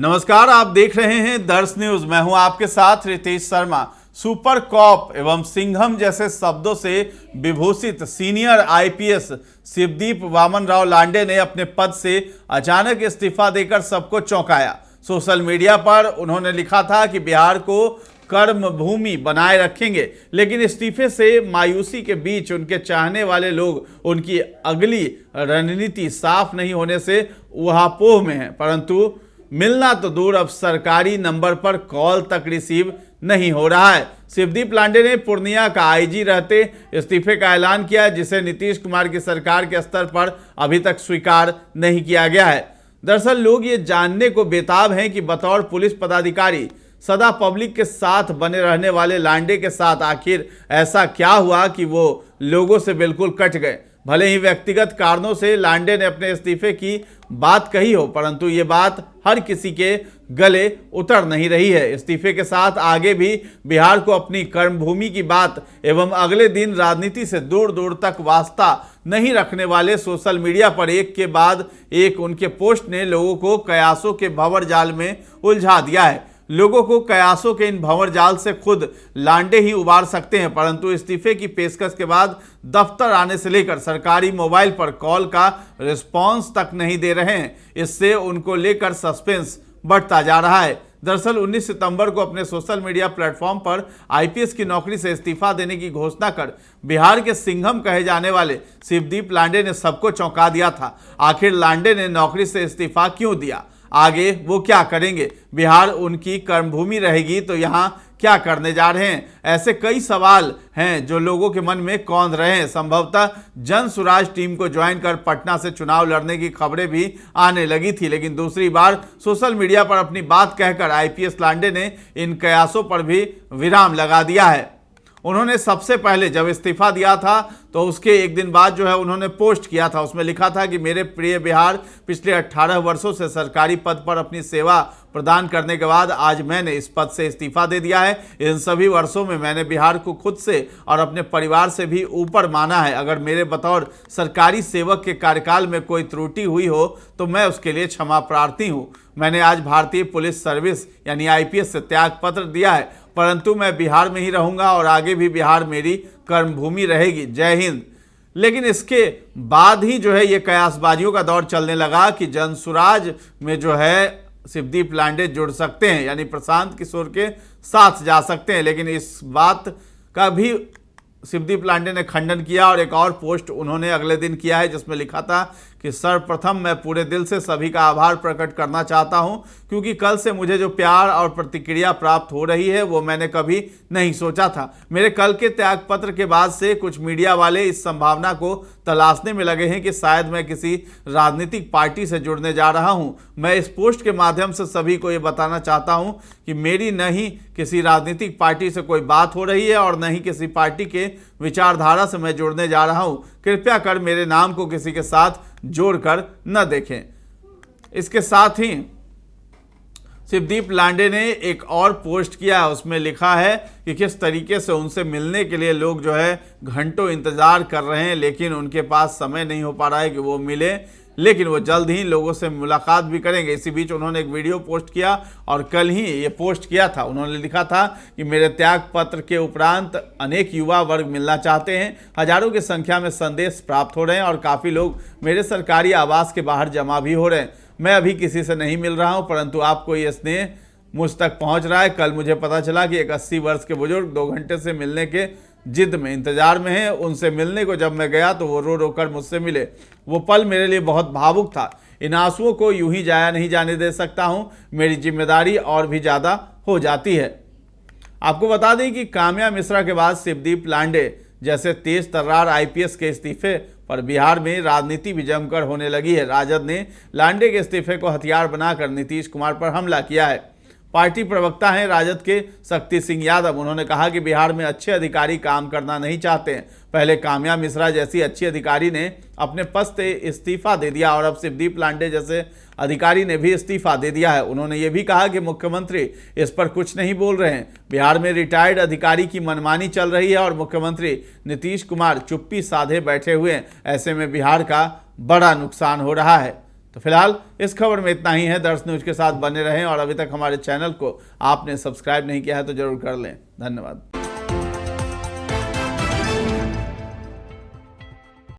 नमस्कार, आप देख रहे हैं दर्श न्यूज। मैं हूं आपके साथ रितेश शर्मा। सुपर कॉप एवं सिंघम जैसे शब्दों से विभूषित सीनियर आईपीएस शिवदीप वामन राव लांडे ने अपने पद से अचानक इस्तीफा देकर सबको चौंकाया। सोशल मीडिया पर उन्होंने लिखा था कि बिहार को कर्म भूमि बनाए रखेंगे, लेकिन इस्तीफे से मायूसी के बीच उनके चाहने वाले लोग उनकी अगली रणनीति साफ नहीं होने से ऊहापोह में हैं। परंतु मिलना तो दूर, अब सरकारी नंबर पर कॉल तक रिसीव नहीं हो रहा है। शिवदीप लांडे ने पूर्णिया का आईजी रहते इस्तीफे का ऐलान किया, जिसे नीतीश कुमार की सरकार के स्तर पर अभी तक स्वीकार नहीं किया गया है। दरअसल लोग ये जानने को बेताब हैं कि बतौर पुलिस पदाधिकारी सदा पब्लिक के साथ बने रहने वाले लांडे के साथ आखिर ऐसा क्या हुआ कि वो लोगों से बिल्कुल कट गए। भले ही व्यक्तिगत कारणों से लांडे ने अपने इस्तीफे की बात कही हो, परंतु ये बात हर किसी के गले उतर नहीं रही है। इस्तीफे के साथ आगे भी बिहार को अपनी कर्मभूमि की बात एवं अगले दिन राजनीति से दूर दूर तक वास्ता नहीं रखने वाले सोशल मीडिया पर एक के बाद एक उनके पोस्ट ने लोगों को कयासों के भंवर जाल में उलझा दिया है। लोगों को कयासों के इन भंवर जाल से खुद लांडे ही उबार सकते हैं, परंतु इस्तीफे की पेशकश के बाद दफ्तर आने से लेकर सरकारी मोबाइल पर कॉल का रिस्पांस तक नहीं दे रहे हैं। इससे उनको लेकर सस्पेंस बढ़ता जा रहा है। दरअसल 19 सितंबर को अपने सोशल मीडिया प्लेटफॉर्म पर आईपीएस की नौकरी से इस्तीफा देने की घोषणा कर बिहार के सिंघम कहे जाने वाले शिवदीप लांडे ने सबको चौंका दिया था। आखिर लांडे ने नौकरी से इस्तीफा क्यों दिया, आगे वो क्या करेंगे, बिहार उनकी कर्मभूमि रहेगी तो यहाँ क्या करने जा रहे हैं, ऐसे कई सवाल हैं जो लोगों के मन में कौंध रहे हैं। संभवतः जन सुराज टीम को ज्वाइन कर पटना से चुनाव लड़ने की खबरें भी आने लगी थी, लेकिन दूसरी बार सोशल मीडिया पर अपनी बात कहकर आईपीएस लांडे ने इन कयासों पर भी विराम लगा दिया है। उन्होंने सबसे पहले जब इस्तीफा दिया था तो उसके एक दिन बाद उन्होंने पोस्ट किया था। उसमें लिखा था कि मेरे प्रिय बिहार, पिछले 18 वर्षों से सरकारी पद पर अपनी सेवा प्रदान करने के बाद आज मैंने इस पद से इस्तीफा दे दिया है। इन सभी वर्षों में मैंने बिहार को खुद से और अपने परिवार से भी ऊपर माना है। अगर मेरे बतौर सरकारी सेवक के कार्यकाल में कोई त्रुटि हुई हो तो मैं उसके लिए क्षमा प्रार्थी हूँ। मैंने आज भारतीय पुलिस सर्विस यानी आईपीएस से त्याग पत्र दिया है, परंतु मैं बिहार में ही रहूंगा और आगे भी बिहार मेरी कर्मभूमि रहेगी। जय हिंद। लेकिन इसके बाद ही ये कयासबाजियों का दौर चलने लगा कि जनसुराज में शिवदीप लांडे जुड़ सकते हैं, यानी प्रशांत किशोर के साथ जा सकते हैं। लेकिन इस बात का भी शिवदीप लांडे ने खंडन किया और एक और पोस्ट उन्होंने अगले दिन किया है, जिसमें लिखा था कि सर्वप्रथम मैं पूरे दिल से सभी का आभार प्रकट करना चाहता हूं, क्योंकि कल से मुझे जो प्यार और प्रतिक्रिया प्राप्त हो रही है वो मैंने कभी नहीं सोचा था। मेरे कल के त्यागपत्र के बाद से कुछ मीडिया वाले इस संभावना को तलाशने में लगे हैं कि शायद मैं किसी राजनीतिक पार्टी से जुड़ने जा रहा हूं। मैं इस पोस्ट के माध्यम से सभी को ये बताना चाहता हूं कि मेरी न ही किसी राजनीतिक पार्टी से कोई बात हो रही है और न ही किसी पार्टी के विचारधारा से मैं जुड़ने जा रहा हूं। कृपया कर मेरे नाम को किसी के साथ जोड़कर न देखें। इसके साथ ही शिवदीप लांडे ने एक और पोस्ट किया, उसमें लिखा है कि किस तरीके से उनसे मिलने के लिए लोग घंटों इंतजार कर रहे हैं, लेकिन उनके पास समय नहीं हो पा रहा है कि वो मिले, लेकिन वो जल्द ही लोगों से मुलाकात भी करेंगे। इसी बीच उन्होंने एक वीडियो पोस्ट किया और कल ही ये पोस्ट किया था। उन्होंने लिखा था कि मेरे त्याग पत्र के उपरांत अनेक युवा वर्ग मिलना चाहते हैं। हजारों की संख्या में संदेश प्राप्त हो रहे हैं और काफ़ी लोग मेरे सरकारी आवास के बाहर जमा भी हो रहे हैं। मैं अभी किसी से नहीं मिल रहा हूं, परंतु आपको ये स्नेह मुझ तक पहुंच रहा है। कल मुझे पता चला कि एक 80 वर्ष के बुजुर्ग 2 घंटे से मिलने के जिद में इंतजार में हैं। उनसे मिलने को जब मैं गया तो वो रो रो कर मुझसे मिले। वो पल मेरे लिए बहुत भावुक था। इन आंसुओं को यूं ही जाया नहीं जाने दे सकता हूं। मेरी जिम्मेदारी और भी ज़्यादा हो जाती है। आपको बता दें कि काम्या मिश्रा के बाद शिवदीप लांडे जैसे तेज तर्रार आईपीएस के इस्तीफे पर बिहार में राजनीति भी जमकर होने लगी है। राजद ने लांडे के इस्तीफे को हथियार बनाकर नीतीश कुमार पर हमला किया है। पार्टी प्रवक्ता हैं राजद के शक्ति सिंह यादव। उन्होंने कहा कि बिहार में अच्छे अधिकारी काम करना नहीं चाहते हैं। पहले काम्या मिश्रा जैसी अच्छी अधिकारी ने अपने पद से इस्तीफा दे दिया और अब शिवदीप लांडे जैसे अधिकारी ने भी इस्तीफा दे दिया है। उन्होंने ये भी कहा कि मुख्यमंत्री इस पर कुछ नहीं बोल रहे हैं। बिहार में रिटायर्ड अधिकारी की मनमानी चल रही है और मुख्यमंत्री नीतीश कुमार चुप्पी साधे बैठे हुए हैं। ऐसे में बिहार का बड़ा नुकसान हो रहा है। तो फिलहाल इस खबर में इतना ही है। दर्श न्यूज के साथ बने रहें और अभी तक हमारे चैनल को आपने सब्सक्राइब नहीं किया है तो जरूर कर लें। धन्यवाद।